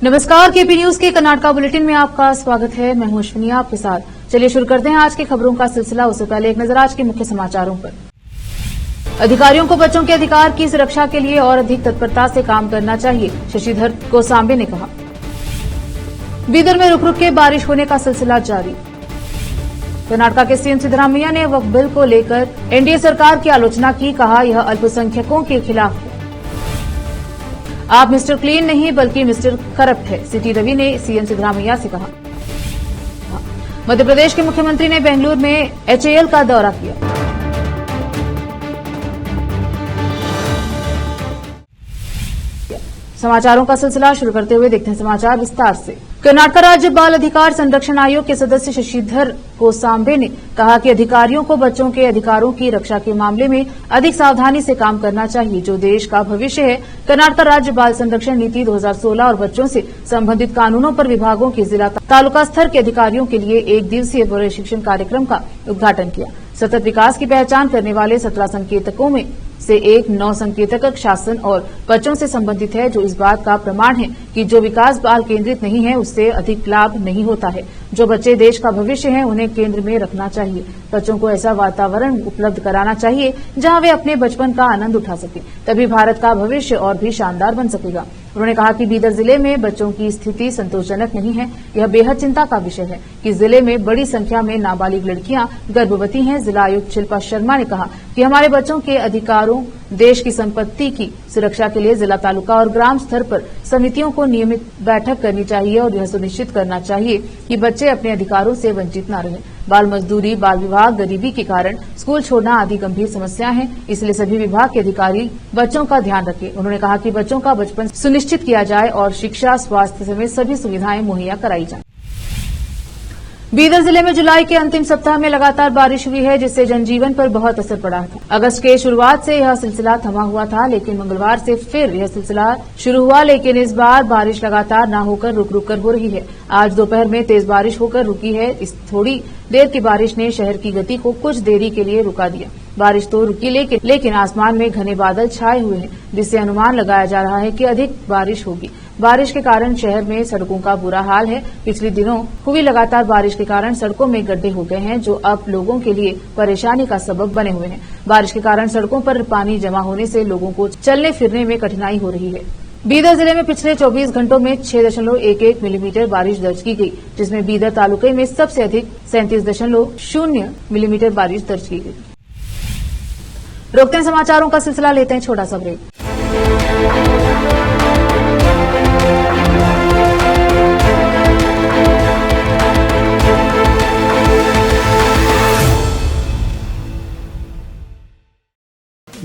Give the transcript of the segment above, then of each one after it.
नमस्कार, KP news के Karnataka bulletin में आपका स्वागत है। मैं हूं अश्विनी आपके साथ। चलिए शुरू करते हैं आज की खबरों का सिलसिला। उससे पहले एक नजर आज के मुख्य समाचारों पर। अधिकारियों को बच्चों के अधिकार की सुरक्षा के लिए और अधिक तत्परता से काम करना चाहिए, शशिधर गोसांबे ने कहा। बीदर में रुक रुक के बारिश होने का सिलसिला जारी। कर्नाटका के सीएम सिद्धरामैया ने वक्फ बिल को लेकर एनडीए सरकार की आलोचना की, कहा यह अल्पसंख्यकों के खिलाफ है। आप मिस्टर क्लीन नहीं बल्कि मिस्टर करप्ट है, सीटी रवि ने सीएम सिद्धरामैया से कहा। मध्य प्रदेश के मुख्यमंत्री ने बेंगलुरु में एचएएल का दौरा किया। समाचारों का सिलसिला शुरू करते हुए देखते हैं समाचार विस्तार से। कर्नाटक राज्य बाल अधिकार संरक्षण आयोग के सदस्य शशिधर गोसांबे ने कहा कि अधिकारियों को बच्चों के अधिकारों की रक्षा के मामले में अधिक सावधानी से काम करना चाहिए, जो देश का भविष्य है। कर्नाटक राज्य बाल संरक्षण नीति 2016 और बच्चों से संबंधित कानूनों पर विभागों के जिला तालुका स्तर के अधिकारियों के लिए एक दिवसीय प्रशिक्षण कार्यक्रम का उद्घाटन किया। सतत विकास की पहचान करने वाले 17 संकेतकों में से एक 9 संकेतक शासन और बच्चों से संबंधित है, जो इस बात का प्रमाण है कि जो विकास बाल केंद्रित नहीं है उससे अधिक लाभ नहीं होता है। जो बच्चे देश का भविष्य हैं उन्हें केंद्र में रखना चाहिए। बच्चों को ऐसा वातावरण उपलब्ध कराना चाहिए जहां वे अपने बचपन का आनंद उठा सकें, तभी भारत का भविष्य और भी शानदार बन सकेगा। उन्होंने कहा कि बीदर जिले में बच्चों की स्थिति संतोषजनक नहीं है। यह बेहद चिंता का विषय है कि जिले में बड़ी संख्या में नाबालिग लड़कियां गर्भवती हैं। जिला आयुक्त शिल्पा शर्मा ने कहा कि हमारे बच्चों के अधिकारों, देश की संपत्ति की सुरक्षा के लिए जिला, तालुका और ग्राम स्तर पर समितियों को नियमित बैठक करनी चाहिए और यह सुनिश्चित करना चाहिए कि बच्चे अपने अधिकारों से वंचित न रहें। बाल मजदूरी, बाल विवाह, गरीबी के कारण स्कूल छोड़ना आदि गंभीर समस्या है, इसलिए सभी विभाग के अधिकारी बच्चों का ध्यान रखें। उन्होंने कहा कि बच्चों का बचपन सुनिश्चित किया जाए और शिक्षा, स्वास्थ्य समेत सभी सुविधाएं मुहैया कराई जाएं। बीदर जिले में जुलाई के अंतिम सप्ताह में लगातार बारिश हुई है, जिससे जनजीवन पर बहुत असर पड़ा था। अगस्त के शुरुआत से यह सिलसिला थमा हुआ था, लेकिन मंगलवार से फिर यह सिलसिला शुरू हुआ, लेकिन इस बार बारिश लगातार न होकर रुक रुक कर हो रही है। आज दोपहर में तेज बारिश होकर रुकी है। इस थोड़ी देर की बारिश ने शहर की गति को कुछ देरी के लिए रुका दिया। बारिश तो रुकी लेकिन आसमान में घने बादल छाए हुए हैं, जिससे अनुमान लगाया जा रहा है कि अधिक बारिश होगी। बारिश के कारण शहर में सड़कों का बुरा हाल है। पिछले दिनों हुई लगातार बारिश के कारण सड़कों में गड्ढे हो गए हैं, जो अब लोगों के लिए परेशानी का सबब बने हुए हैं। बारिश के कारण सड़कों पर पानी जमा होने से लोगों को चलने फिरने में कठिनाई हो रही है। बीदर जिले में पिछले 24 घंटों में 6.11 मिलीमीटर बारिश दर्ज की गई, जिसमें बीदर तालुके में सबसे अधिक 37.0 मिलीमीटर बारिश दर्ज की गई। रोकते हैं समाचारों का सिलसिला, लेते हैं छोटा सा break.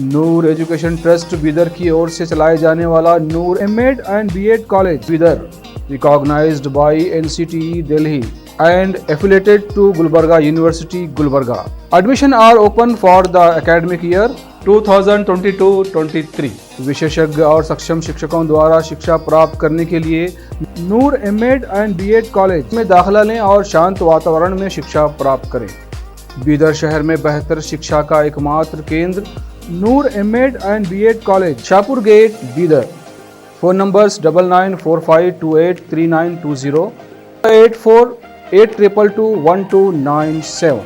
Noor education trust Bidar की ओर से चलाए जाने वाला Noor MEd and BEd college Bidar, recognised by NCTE Delhi and affiliated to Gulbarga University, Gulbarga. Admission are open for the academic year 2022-23. विशेषज्ञ और सक्षम शिक्षकों द्वारा शिक्षा प्राप्त करने के लिए नूर एमएड एंड बीएड कॉलेज में दाखिला लें और शांत वातावरण में शिक्षा प्राप्त करें। बीदर शहर में बेहतर शिक्षा का एकमात्र केंद्र Noor MEd and BEd college, Shahpur gate, Bidar. Phone numbers 9945283920, 8482221297।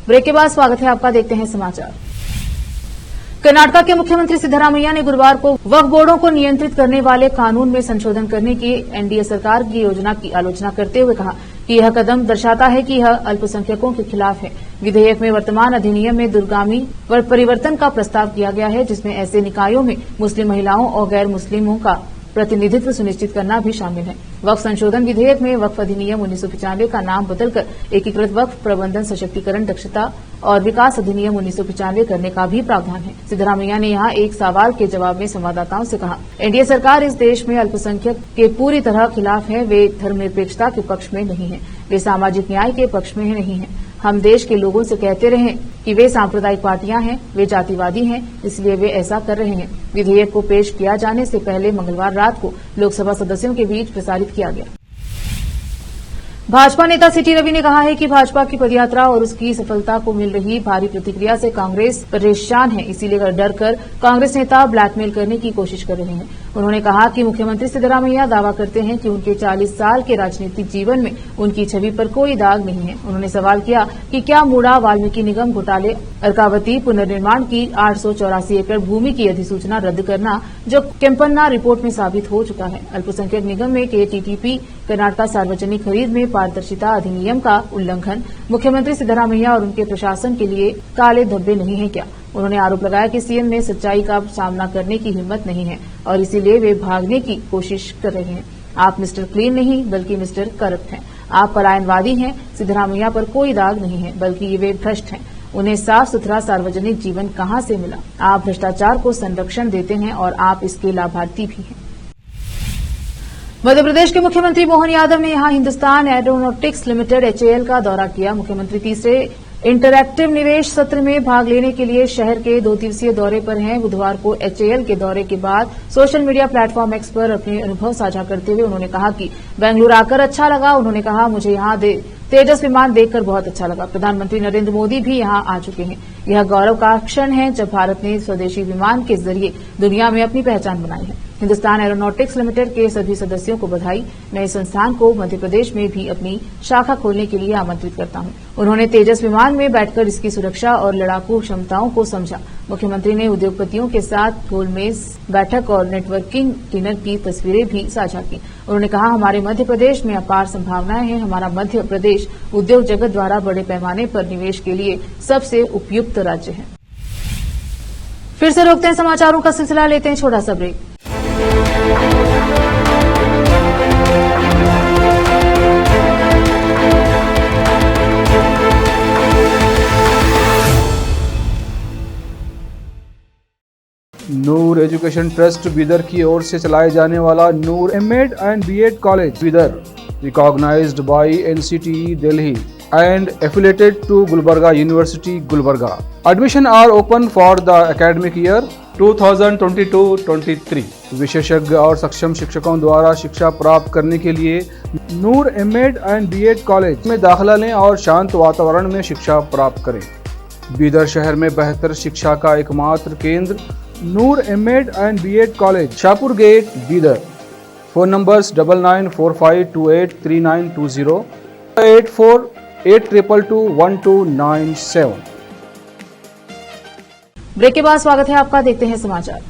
Break के बाद स्वागत है आपका, देखते हैं समाचार। कर्नाटक के मुख्यमंत्री सिद्धरामैया ने गुरुवार को वक्फ बोर्डों को नियंत्रित करने वाले कानून में संशोधन करने की एनडीए सरकार की योजना की आलोचना करते हुए कहा कि यह कदम दर्शाता है कि यह अल्पसंख्यकों के खिलाफ है। विधेयक में वर्तमान अधिनियम में दूरगामी परिवर्तन का प्रस्ताव किया गया है, जिसमें ऐसे निकायों में मुस्लिम महिलाओं और गैर मुस्लिमों का प्रतिनिधित्व सुनिश्चित करना भी शामिल है। वक्फ संशोधन विधेयक में वक्फ अधिनियम 1995 का नाम बदलकर एकीकृत वक्फ प्रबंधन, सशक्तिकरण, दक्षता और विकास अधिनियम 1995 करने का भी प्रावधान है। सिद्धरामैया ने यहां एक सवाल के जवाब में संवाददाताओं से कहा, एनडीए सरकार इस देश में अल्पसंख्यक के पूरी तरह खिलाफ है। वे धर्मनिरपेक्षता के पक्ष में नहीं है, वे सामाजिक न्याय के पक्ष में नहीं है। हम देश के लोगों से कहते रहे कि वे सांप्रदायिक पार्टियां हैं, वे जातिवादी हैं, इसलिए वे ऐसा कर रहे हैं। विधेयक को पेश किया जाने से पहले मंगलवार रात को लोकसभा सदस्यों के बीच प्रसारित किया गया। भाजपा नेता सीटी रवि ने कहा है कि भाजपा की पदयात्रा और उसकी सफलता को मिल रही भारी प्रतिक्रिया से कांग्रेस परेशान है, इसीलिए डर कर कांग्रेस नेता ब्लैकमेल करने की कोशिश कर रहे हैं। उन्होंने कहा कि मुख्यमंत्री सिद्धरामैया दावा करते हैं कि उनके 40 साल के राजनीतिक जीवन में उनकी छवि पर कोई दाग नहीं है। उन्होंने सवाल किया कि क्या मूडा वाल्मीकि निगम घोटाले, अर्कावती पुनर्निर्माण की 884 एकड़ भूमि की अधिसूचना रद्द करना जो केम्पन्ना रिपोर्ट में साबित हो चुका है, अल्पसंख्यक निगम में केटीटीपी, कर्नाटक सार्वजनिक खरीद में पारदर्शिता अधिनियम का उल्लंघन मुख्यमंत्री सिद्धरामैया और उनके प्रशासन के लिए काले धब्बे नहीं है क्या? उन्होंने आरोप लगाया कि सीएम में सच्चाई का सामना करने की हिम्मत नहीं है और इसीलिए वे भागने की कोशिश कर रहे हैं। आप मिस्टर क्लीन नहीं बल्कि मिस्टर करप्ट हैं। आप पलायनवादी हैं। सिद्धरामैया पर कोई दाग नहीं है बल्कि वे भ्रष्ट हैं। उन्हें साफ सुथरा सार्वजनिक जीवन कहां से मिला? आप भ्रष्टाचार को संरक्षण देते हैं और आप इसके लाभार्थी भी हैं। मध्य प्रदेश के मुख्यमंत्री मोहन यादव ने यहां हिंदुस्तान एरोनॉटिक्स लिमिटेड एचएएल का दौरा किया। मुख्यमंत्री तीसरे इंटरैक्टिव निवेश सत्र में भाग लेने के लिए शहर के 2 दिवसीय दौरे पर हैं। बुधवार को एचएएल के दौरे के बाद सोशल मीडिया प्लेटफॉर्म एक्स पर अपने अनुभव साझा करते हुए उन्होंने कहा कि बेंगलुरु आकर अच्छा लगा। उन्होंने कहा, मुझे यहां तेजस विमान देखकर बहुत अच्छा लगा। प्रधानमंत्री नरेंद्र मोदी भी यहां आ चुके हैं। यह गौरव का क्षण है जब भारत ने स्वदेशी विमान के जरिए दुनिया में अपनी पहचान बनाई है। हिंदुस्तान एरोनॉटिक्स लिमिटेड के सभी सदस्यों को बधाई। मैं इस संस्थान को मध्य प्रदेश में भी अपनी शाखा खोलने के लिए आमंत्रित करता हूं। उन्होंने तेजस विमान में बैठकर इसकी सुरक्षा और लड़ाकू क्षमताओं को समझा। मुख्यमंत्री ने उद्योगपतियों के साथ गोलमेज बैठक और नेटवर्किंग डिनर की तस्वीरें भी साझा की। उन्होंने कहा, हमारे मध्य प्रदेश में अपार संभावनाएं हैं। हमारा मध्य प्रदेश उद्योग जगत द्वारा बड़े पैमाने पर निवेश के लिए सबसे उपयुक्त राज्य है। फिर से रोकते हैं समाचारों का सिलसिला, लेते हैं छोटा सा break. Noor education trust Bidar की ओर से चलाए जाने वाला Noor MEd and BEd college Bidar, recognised by NCTE Delhi and affiliated to Gulbarga University, Gulbarga. Admission are open for the academic year 2022-23. विशेषज्ञ और सक्षम शिक्षकों द्वारा शिक्षा प्राप्त करने के लिए नूर एमएड एंड बीएड कॉलेज में दाखिला लें और शांत वातावरण में शिक्षा प्राप्त करें। बीदर शहर में बेहतर शिक्षा का एकमात्र केंद्र Noor MEd and BEd college, Shahpur gate, Bidar. Phone numbers 9945283920, 8482221297। Break के बाद स्वागत है आपका, देखते हैं समाचार।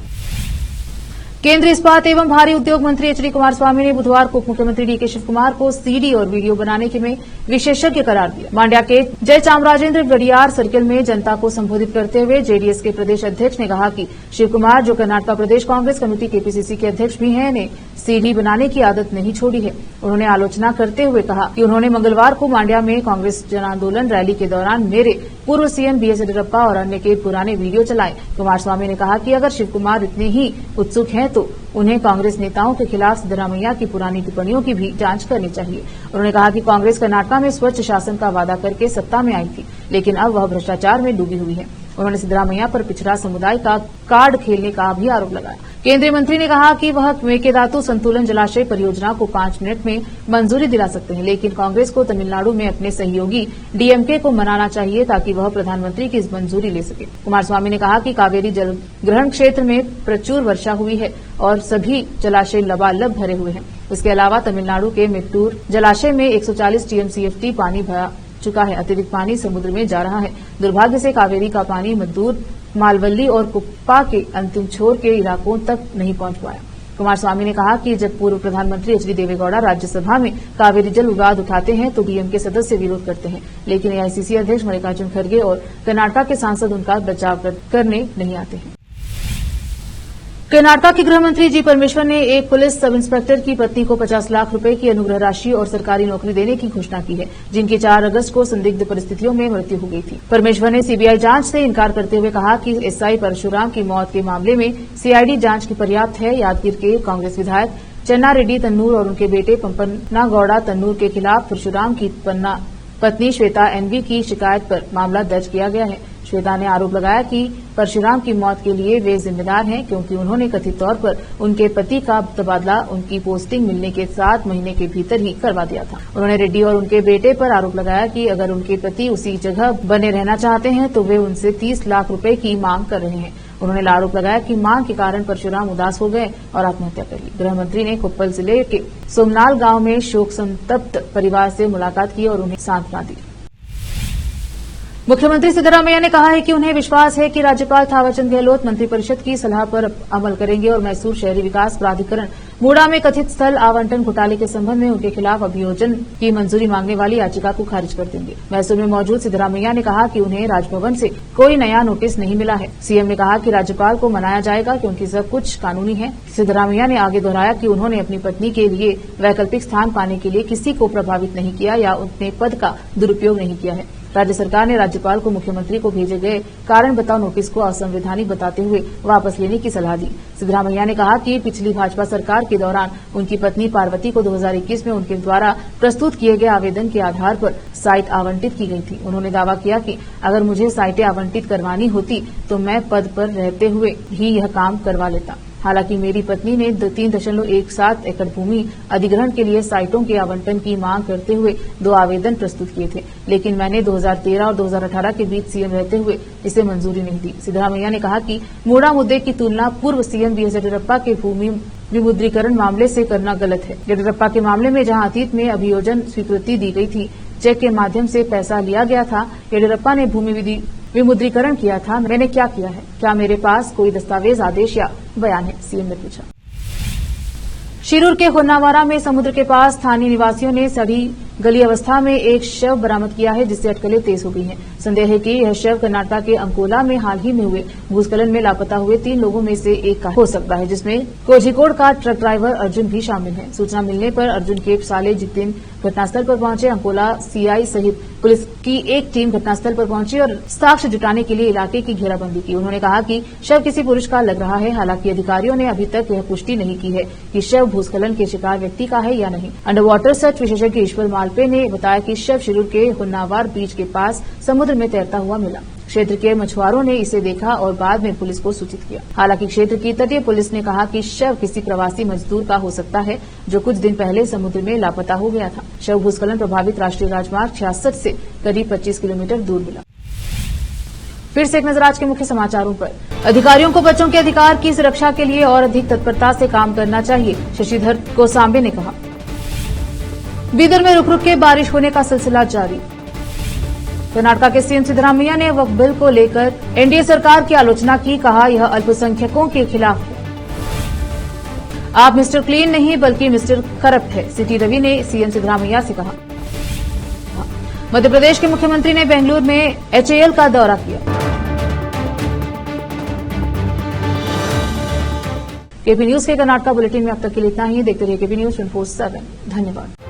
केंद्रीय इस्पात एवं भारी उद्योग मंत्री एचडी कुमारस्वामी ने बुधवार को उप मुख्यमंत्री डीके शिव कुमार को सीडी और वीडियो बनाने के में विशेषज्ञ करार दिया। मांड्या के जय चामराजेंद्र गडियार सर्किल में जनता को संबोधित करते हुए जेडीएस के प्रदेश अध्यक्ष ने कहा कि शिव कुमार, जो कर्नाटक प्रदेश कांग्रेस कमेटी केपीसीसी के अध्यक्ष भी हैं, ने सीडी बनाने की आदत नहीं छोड़ी है। उन्होंने आलोचना करते हुए कहा कि उन्होंने मंगलवार को मांड्या में कांग्रेस जन आंदोलन रैली के दौरान मेरे पूर्व सीएम बीएस येदियुरप्पा और अन्य के पुराने वीडियो चलाए। कुमारस्वामी ने कहा कि अगर शिव कुमार इतने ही उत्सुक हैं तो उन्हें कांग्रेस नेताओं के खिलाफ सिद्धरामैया की पुरानी टिप्पणियों की भी जांच करनी चाहिए। उन्होंने कहा कि कांग्रेस कर्नाटक में स्वच्छ शासन का वादा करके सत्ता में आई थी, लेकिन अब वह भ्रष्टाचार में डूबी हुई है। उन्होंने सिद्धरामैया पर पिछड़ा समुदाय का कार्ड खेलने का भी आरोप लगाया। केंद्रीय मंत्री ने कहा कि वह मेकेदातु संतुलन जलाशय परियोजना को 5 मिनट में मंजूरी दिला सकते हैं, लेकिन कांग्रेस को तमिलनाडु में अपने सहयोगी डीएमके को मनाना चाहिए ताकि वह प्रधानमंत्री की मंजूरी ले सके। कुमारस्वामी ने कहा कि कावेरी जल ग्रहण क्षेत्र में प्रचुर वर्षा हुई है और सभी जलाशय लबालब भरे हुए हैं। इसके अलावा तमिलनाडु के मेट्टूर जलाशय में 140 टीएमसीएफटी पानी भरा चुका है। अतिरिक्त पानी समुद्र में जा रहा है। दुर्भाग्य से कावेरी का पानी मद्दूर, मालवल्ली और कुप्पा के अंतिम छोर के इलाकों तक नहीं पहुंच पाया। कुमारस्वामी ने कहा कि जब पूर्व प्रधानमंत्री एचडी देवेगौड़ा राज्यसभा में कावेरी जल विवाद उठाते हैं तो डीएमके सदस्य विरोध करते हैं, लेकिन एआईसीसी अध्यक्ष मल्लिकार्जुन खड़गे और कर्नाटक के सांसद उनका बचाव करने नहीं आते हैं। कर्नाटक के गृह मंत्री जी परमेश्वर ने एक पुलिस सब इंस्पेक्टर की पत्नी को 50 लाख रुपए की अनुग्रह राशि और सरकारी नौकरी देने की घोषणा की है, जिनकी 4 अगस्त को संदिग्ध परिस्थितियों में मृत्यु हो गई थी। परमेश्वर ने सीबीआई जांच से इनकार करते हुए कहा कि एसआई परशुराम की मौत के मामले में सीआईडी जांच की पर्याप्त है। यादगीर के कांग्रेस विधायक चन्ना रेड्डी तन्नूर और उनके बेटे पंपन्ना गौड़ा तन्नूर के खिलाफ परशुराम की पत्नी श्वेता एनवी की शिकायत पर मामला दर्ज किया गया है। श्वेता ने आरोप लगाया कि परशुराम की मौत के लिए वे जिम्मेदार हैं, क्योंकि उन्होंने कथित तौर पर उनके पति का तबादला उनकी पोस्टिंग मिलने के 7 महीने के भीतर ही करवा दिया था। उन्होंने रेड्डी और उनके बेटे पर आरोप लगाया कि अगर उनके पति उसी जगह बने रहना चाहते हैं तो वे उनसे 30 लाख रुपए की मांग कर रहे हैं। उन्होंने आरोप लगाया कि मांग के कारण परशुराम उदास हो गए और आत्महत्या कर ली। गृह मंत्री ने कोप्पल जिले के सोमनाल गांव में शोक संतप्त परिवार से मुलाकात की और उन्हें सांत्वना दी। मुख्यमंत्री सिद्धरामैया ने कहा है कि उन्हें विश्वास है कि राज्यपाल थावरचंद गहलोत मंत्रिपरिषद की सलाह पर अमल करेंगे और मैसूर शहरी विकास प्राधिकरण मूडा में कथित स्थल आवंटन घोटाले के संबंध में उनके खिलाफ अभियोजन की मंजूरी मांगने वाली याचिका को खारिज कर देंगे। मैसूर में मौजूद सिद्धरामैया ने कहा कि उन्हें राजभवन से कोई नया नोटिस नहीं मिला है। सीएम ने कहा कि राज्यपाल को मनाया जाएगा क्योंकि सब कुछ कानूनी है। सिद्धरामैया ने आगे दोहराया कि उन्होंने अपनी पत्नी के लिए वैकल्पिक स्थान पाने के लिए किसी को प्रभावित नहीं किया या अपने पद का दुरुपयोग नहीं किया है। राज्य सरकार ने राज्यपाल को मुख्यमंत्री को भेजे गए कारण बताओ नोटिस को असंवैधानिक बताते हुए वापस लेने की सलाह दी। सिद्धरामैया ने कहा कि पिछली भाजपा सरकार के दौरान उनकी पत्नी पार्वती को 2021 में उनके द्वारा प्रस्तुत किए गए आवेदन के आधार पर साइट आवंटित की गई थी। उन्होंने दावा किया कि अगर मुझे साइटें आवंटित करवानी होती तो मैं पद पर रहते हुए ही यह काम करवा लेता। हालांकि मेरी पत्नी ने 3.17 एकड़ भूमि अधिग्रहण के लिए साइटों के आवंटन की मांग करते हुए 2 आवेदन प्रस्तुत किए थे, लेकिन मैंने 2013 और 2018 के बीच सीएम रहते हुए इसे मंजूरी नहीं दी। सिद्धरामैया ने कहा कि मूडा मुद्दे की तुलना पूर्व सीएम बीएस येदियुरप्पा के भूमि विमुद्रीकरण मामले से करना गलत है। येदियुरप्पा के मामले में जहां अतीत में अभियोजन स्वीकृति दी गई थी, चेक के माध्यम से पैसा लिया गया था, येदियुरप्पा ने भूमि विमुद्रीकरण किया था। मैंने क्या किया है? क्या मेरे पास कोई दस्तावेज, आदेश या बयान है? सीएम ने पूछा। शिरूर के होन्नावारा में समुद्र के पास स्थानीय निवासियों ने सड़ी गली अवस्था में एक शव बरामद किया है, जिससे अटकलें तेज हो गई हैं। संदेह है कि यह शव कर्नाटक के अंकोला में हाल ही में हुए भूस्खलन में लापता हुए 3 लोगों में से एक का हो सकता है, जिसमें कोझिकोड का ट्रक ड्राइवर अर्जुन भी शामिल है। सूचना मिलने पर अर्जुन के साले जितिन घटनास्थल पर पहुंचे। अंकोला सीआई सहित पुलिस की एक टीम घटनास्थल पर पहुंची और साक्ष्य जुटाने के लिए इलाके की घेराबंदी की। उन्होंने कहा कि शव किसी पुरुष का लग रहा है। हालांकि अधिकारियों ने अभी तक यह पुष्टि नहीं की है कि शव भूस्खलन के शिकार व्यक्ति का है या नहीं। अंडर वाटर सर्च विशेषज्ञ ईश्वर मालपे ने बताया कि शव शिरूर के होन्नावर बीच के पास समुद्र में तैरता हुआ मिला। क्षेत्र के मछुआरों ने इसे देखा और बाद में पुलिस को सूचित किया। हालांकि क्षेत्र की तटीय पुलिस ने कहा कि शव किसी प्रवासी मजदूर का हो सकता है, जो कुछ दिन पहले समुद्र में लापता हो गया था। शव भूस्खलन प्रभावित राष्ट्रीय राजमार्ग 66 से करीब 25 किलोमीटर दूर मिला। फिर से एक नजर आज के मुख्य समाचारों पर। अधिकारियों को बच्चों के अधिकार की सुरक्षा के लिए और अधिक तत्परता से काम करना चाहिए, शशिधर कोसांबे ने कहा। बीदर में रुक रुक के बारिश होने का सिलसिला जारी। कर्नाटक के सीएम सिद्धरामैया ने वक्फ बिल को लेकर एनडीए सरकार की आलोचना की, कहा यह अल्पसंख्यकों के खिलाफ है। आप मिस्टर क्लीन नहीं बल्कि मिस्टर करप्ट है, सिटी रवि ने सीएम सिद्धरामैया से कहा। मध्य प्रदेश के मुख्यमंत्री ने बेंगलुरु में एचएएल का दौरा किया। केपी न्यूज के कर्नाटक बुलेटिन में अब तक के लिए इतना ही। देखते रहिए केपी न्यूज 24/7। धन्यवाद।